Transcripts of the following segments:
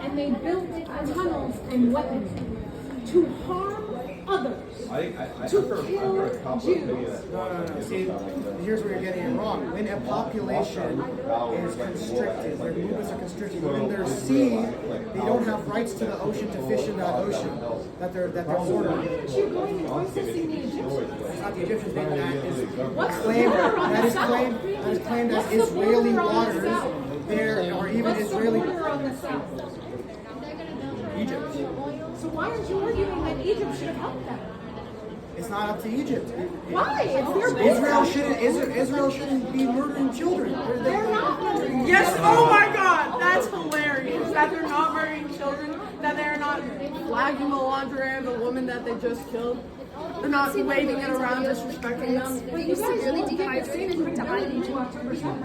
and they built tunnels and weapons to harm others, to kill Jews. No. See, here's where you're getting it wrong. When a population is constricted, their movements are constricted. When they're sea, they don't have rights to the ocean to fish in that ocean that they're ordering. You're going and processing the Egyptians. It's not the Egyptians. What's the border on the south? That is claimed as Israeli waters. There are even What's Israeli. the border on the south? Egypt. So why aren't you arguing that Egypt should have helped them? It's not up to Egypt. Why? It's their business. Israel shouldn't be murdering children. They're not murdering Yes, children. oh my God, that's hilarious. That they're not murdering children, that they're not flagging the lingerie of the woman that they just killed. They're not waving it around, disrespecting them. But you severely dehydrated and died.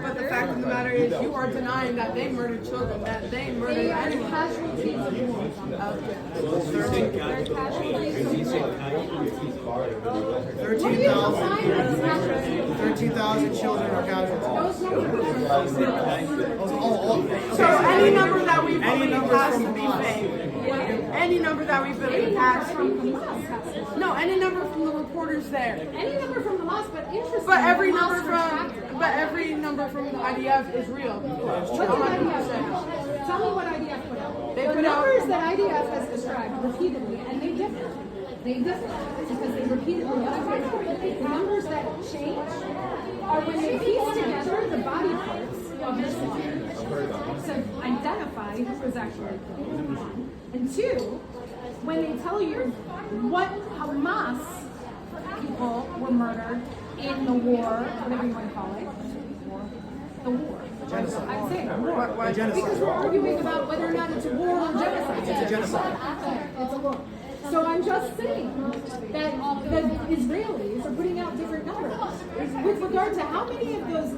But the fact of the matter is, you are denying that they murdered children, that they murdered They are anyone. casualties of war. 13,000 children are casualties. So any number that we believe has to be fake. Any number that we believe has to be. No, any number from the reporters there. Any number from Hamas, but interesting. But every Hamas number from the IDF is real. What did IDF put out? Tell me what IDF put out. They The put out- numbers that IDF has described repeatedly, and they differ. They differ because they repeatedly describe the numbers that change are when they piece together the body parts of the civilians to identify who was actually killed, one. And two, when they tell you what Hamas people were murdered in the war, whatever you want to call it. The war. Genocide. I'm saying war. The genocide. Because we're arguing about whether or not it's a war or genocide. It's a genocide. It's a war. So I'm just saying that the Israelis are putting out different numbers with regard to how many of those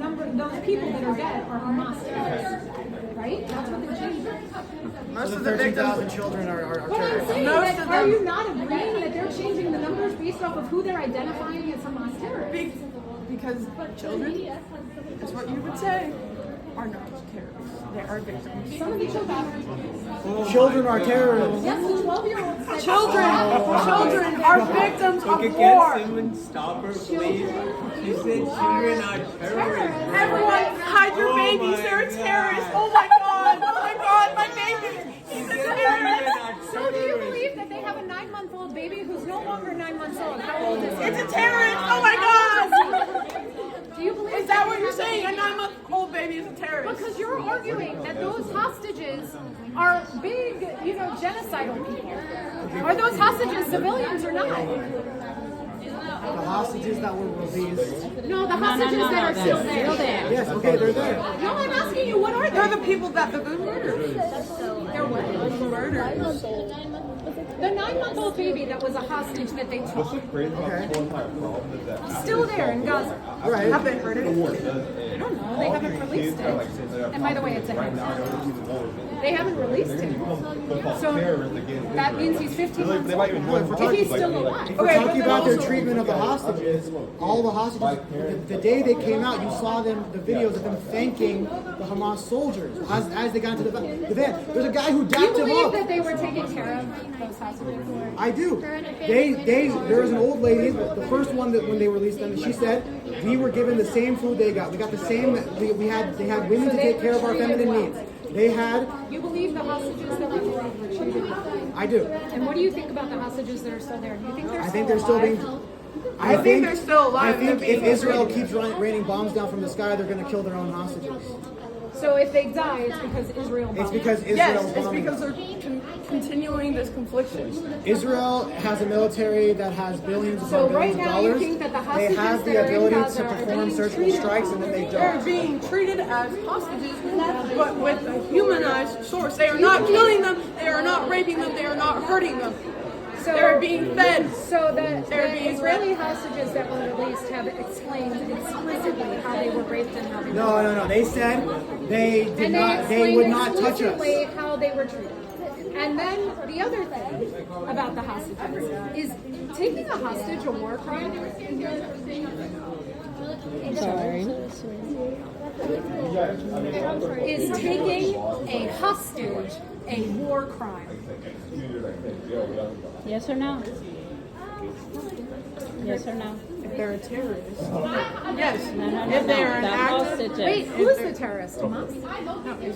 people that are dead are Hamas terrorists. Right? That's what they're changing. Most So of the the 13,000 victims. children are But I'm terrorists. saying Most that, of are them- you not agreeing that they're changing the numbers based off of who they're identifying as Hamas terrorists? Because children, is what you would say, are not terrorists. They are victims. Some of the children. Children are terrorists. Yes, the 12-year-old said Children are victims of war. Stop her, please. She said children are terrorists. Everyone, hide your babies. They're a terrorist. Oh my God. Oh my God, my baby. He's a terrorist. So do you believe that they have a 9-month-old baby who's no longer 9 months old? How old is he? It's a terrorist. Oh my God. Do you believe Is that what you're saying? A 9-month-old baby is a terrorist. Because you're arguing that those hostages are big, genocidal people. Are those hostages civilians or not? The hostages that were released. No, the hostages that are still there. Yes, okay, they're there. No, I'm asking you, what are They're they? the people that have been murdered. They're what? Murdered. The 9-month-old baby that was a hostage that they took, still there in Gaza. Right. Have they murdered? I don't know, they haven't released it. And by the way, it's a him. They haven't released him. So that means he's 15 months old. If he's still alive. If we're talking about their treatment of the hostages, all the hostages, the day they came out, you saw the videos of them thanking the Hamas soldiers as they got into the van. There's a guy who Do you dapped him believe up. that they were taking care of those hostages? I do. There was an old lady, the first one that when they released them, she said, we were given the same food they got. We got the same, they had women to take care of our feminine needs. They had, You believe the hostages that were treated? I do. And what do you think about the hostages that are still there? Do you think they're I think they're still alive? being. I think they're still alive. I think They're being if Israel treated. keeps raining bombs down from the sky, they're going to kill their own hostages. So if they die, it's because Israel bombed. It's because Israel's Yes, it's bombing. because they're continuing this confliction. Israel has a military that has billions So upon right billions of now you dollars. think that the They hostages have that the are in ability Gaza to are perform being surgical treated strikes and then they They're don't. being treated as hostages, but with a humanized source. They are not killing them, they are not raping them, they are not hurting them. So They're being fed. So the They're being Israeli hostages that were released have explained explicitly how they were raped and how they were No. They said they did and not. They explained would not touch explicitly us. how they were treated. And then the other thing about the hostages is taking a hostage a war crime? Sorry. Is taking a hostage a war crime? Yes or no? Yes or no? If they're a terrorist. Yes. No. If they are an That actor. hostages. Wait, who's the terrorist, Hamas? They're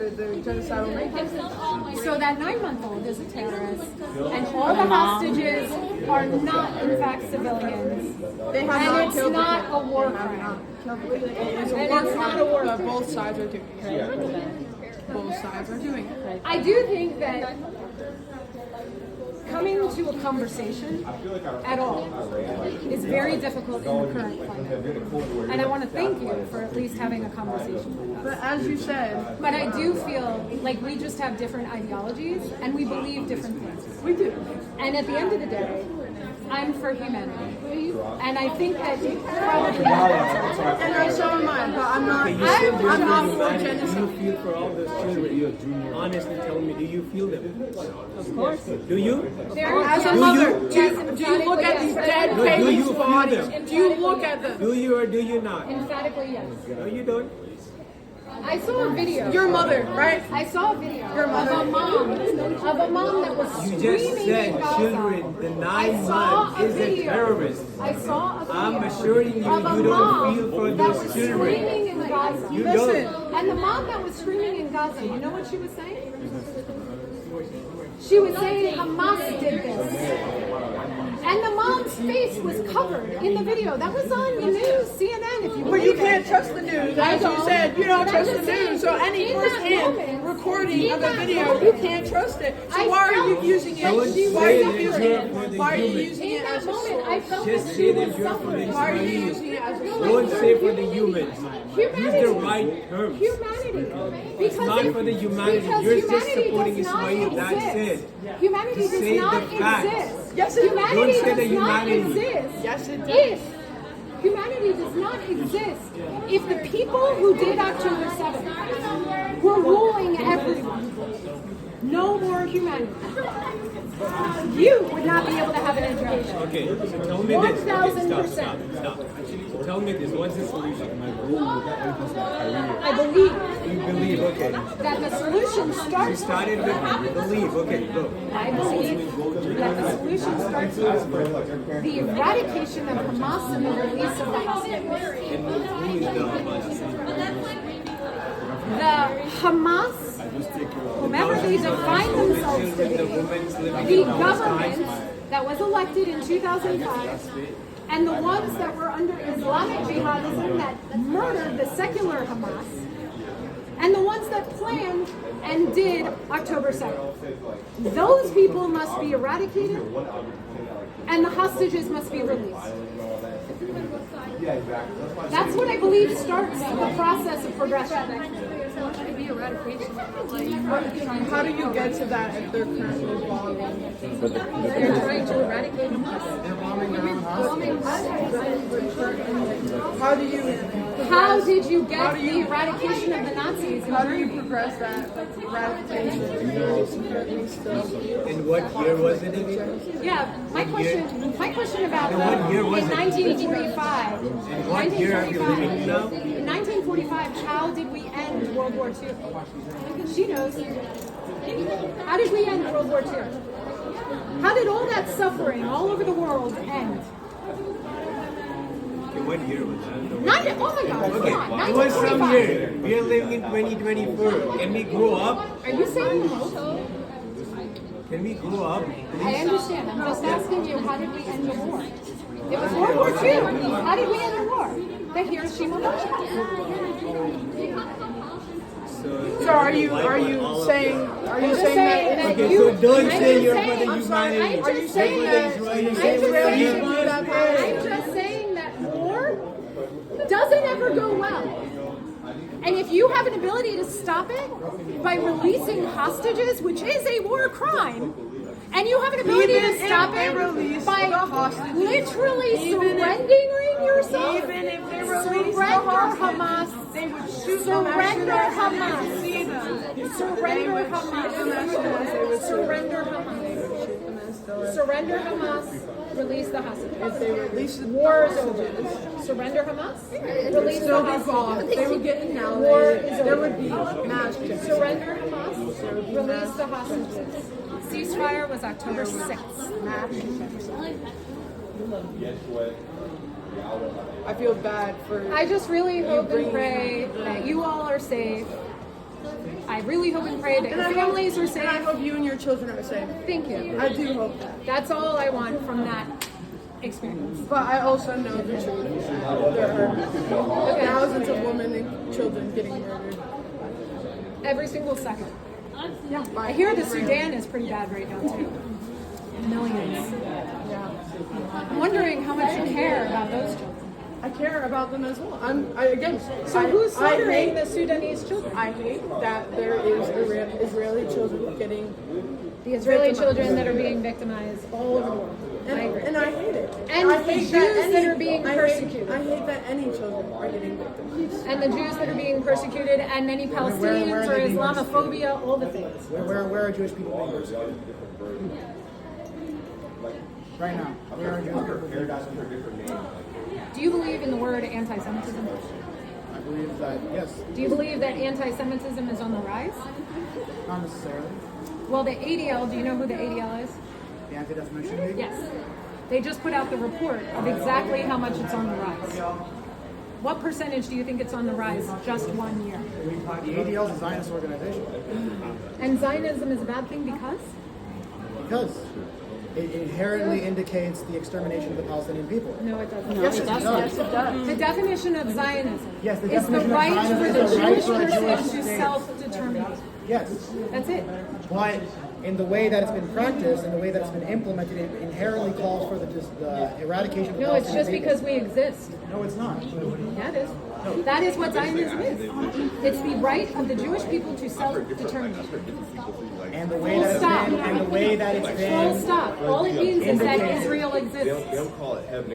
the genocidal rapists. So that 9-month-old is a terrorist, and all the hostages are not, in fact, civilians. They have And not it's killed not people. a war They have crime. not killed people. It's a And war it's crime, not a war but crime. both sides are doing it. Both sides are doing it. I do think that coming to a conversation at all is very difficult in the current climate. And I want to thank you for at least having a conversation with us. But as you said, But I do feel like we just have different ideologies and we believe different things. we do. And at the end of the day, I'm for humanity. And I think that probably And so am I, but I'm not for Do genocide. you feel for all those children? Honestly, tell me, do you feel them? Of course. Do you? As a Do mother, you? do you look at these dead Do you babies' feel bodies? them? Do you look at them? Do you or do you not? emphatically yes. No, you don't. I saw a video. Your mother, right? I saw a video Your mother. of a mom that was You screaming just said in Gaza. children, the I 9 saw months is a video. terrorist. I saw a video. I'm assuring you, of a you don't mom feel for that those was children. screaming in Gaza. You Listen. don't. And the mom that was screaming in Gaza, you know what she was saying? She was saying Hamas did this. And the mom's face was covered in the video. That was on the news, CNN, if you But you believe can't it. trust the news. I As you don't. said, you don't But trust I'm the just saying, news. So any in that first-hand moment, recording in of a that video, moment, you can't trust it. So I why are you felt using it? like Don't she Why are you say using that you're it? for the Why are you human. using In it that as a moment, I sword? felt Just that say she that was you're for the suffering. Why are you Israelis. using it as a sword? Don't say for the humans. Humanity. Use the right terms. Humanity. It's not for the humanity. Because You're just humanity supporting does not Ismail. That's exist. it. Humanity Just does say not the facts. exist. Yes, it does. Humanity Don't say the does not humanity. exist. Yes, it does. If humanity does not exist, if the people who did October 7th were ruling everyone, no more humanity. You would not be able to have an education. Okay, so tell me this. Okay, 1000%. stop. So tell me this. What's the solution? I believe You believe, okay. that the solution You starts. started with believe, okay, go. I believe that the solution starts with the eradication of Hamas and the release of the hostages. And who is the Hamas? The Hamas, whomever they define themselves to be, The women's living the in Palestine. government that was elected in 2005, and the ones that were under Islamic jihadism that murdered the secular Hamas, and the ones that planned and did October 7th. Those people must be eradicated, and the hostages must be released. That's what I believe starts the process of progression. How do you get to that if they're currently bombing? They're trying to eradicate Hamas. They're bombing their own hospitals. How do you? How did you get the eradication of the Nazis? How do you progress that ratification? In what year was it again? Yeah, my question about And what year was in it? 1945. And what year are you living in now? In 1945, how did we end World War II? She knows. How did we end World War II? How did all that suffering all over the world end? Okay, what year was that? Oh my God, Okay, come on, it was some 1945. year. We are living in 2024. Can we grow up? Are you saying no? Can we grow up? I understand. I'm just asking you, how did we end the war? It was World War II. How did we end the war? The Hiroshima bomb. So are you saying I'm just saying that Okay, you. so don't I'm say just you're saying- for the I'm sorry, humanity. I'm just saying that war doesn't ever go well. And if you have an ability to stop it by releasing hostages, which is a war crime, and you have an ability Even to if stop they it release by the hostages, literally even if- surrendering yourself, even if they release the surrender hostages, Hamas, they would shoot them as soon surrender as they Hamas. see them. Surrender Hamas. Surrender Hamas. Surrender Hamas. Release the hostages. They release the War is over. Surrender Hamas. Release the still be hostages. bombed. They would get War is annihilated. There over. would be mass genocide. Surrender Hamas. Release the hostages. Ceasefire was October 6th. I feel bad for. I just really hope and pray that you all are safe. I really hope and pray that your families are And I safe. hope you and your children are safe. Thank you. I do hope that. That's all I want from that experience. But I also know the truth. There are thousands of women and children getting murdered. Every single second. Yeah, I hear the Sudan is pretty bad right now too. Millions. Yeah. I'm wondering how much you care about those children. I care about them as well. So who's I slaughtering the hate, Sudanese children? I hate that there is Israeli children getting The Israeli children that are being victimized all over the world. I agree. and I hate it. And I the hate Jews that that are being persecuted. I hate that any children are getting victimized. And the Jews that are being persecuted, and many Palestinians or Islamophobia, all the things. Where are Jewish people being persecuted? Right now, where are Jewish people being persecuted? Do you believe in the word anti-Semitism? I believe that, yes, Do you believe that anti-Semitism is on the rise? not necessarily. Well, the ADL, do you know who the ADL is? The Anti-Defamation League? Yes. They just put out the report of exactly how much it's on the rise. What percentage do you think it's on the rise just 1 year? The ADL is a Zionist organization And Zionism is a bad thing because? because it inherently indicates the extermination of the Palestinian people. No, it doesn't. Yes, it does. Yes, it does. The definition of Zionism Yes, the is the definition of right Zionism for is the the right Jewish for a Jewish person to state. self-determinate. Yes, That's it. but in the way that it's been practiced and the way that it's been implemented, it inherently calls for the eradication of the No, it's just Palestinian because people. we exist. No, it's not. That is. That is what Zionism is. It's the right of the Jewish people to self-determinate. And the way Full that it's stop. been, and the way that it's Full been. stop. All it means is that indicated. Israel exists. They'll call it heaven.